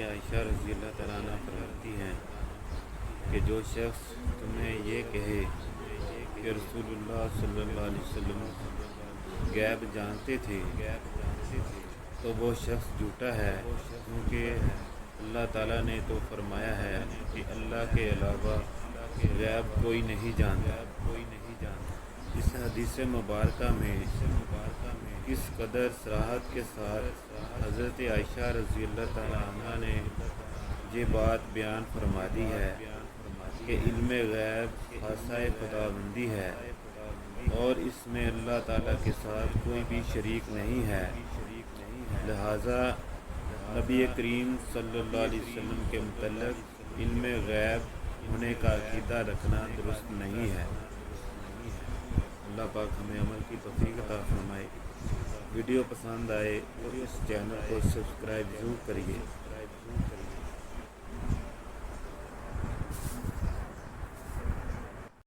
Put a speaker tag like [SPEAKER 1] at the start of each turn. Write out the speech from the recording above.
[SPEAKER 1] عائشہ رضی اللہ تعالیٰ عنہ فرماتی ہیں کہ جو شخص تمہیں یہ کہے کہ رسول اللہ صلی اللہ علیہ وسلم غیب جانتے تھے تو وہ شخص جھوٹا ہے، کیونکہ اللہ تعالیٰ نے تو فرمایا ہے کہ اللہ کے علاوہ غیب کوئی نہیں جانتا۔ اس حدیث مبارکہ میں کس قدر صراحت کے ساتھ حضرت عائشہ رضی اللہ تعالیٰ عنہ نے یہ بات بیان فرما دی ہے کہ علم غیب خاصہ خداوندی ہے اور اس میں اللہ تعالیٰ کے ساتھ کوئی بھی شریک نہیں ہے، لہٰذا نبی کریم صلی اللہ علیہ وسلم کے متعلق علم غیب ہونے کا عقیدہ رکھنا درست نہیں ہے۔ اللہ پاک ہمیں عمل کی توفیق عطا فرمائے۔ ویڈیو پسند آئے تو اس چینل کو سبسکرائب ضرور کریے۔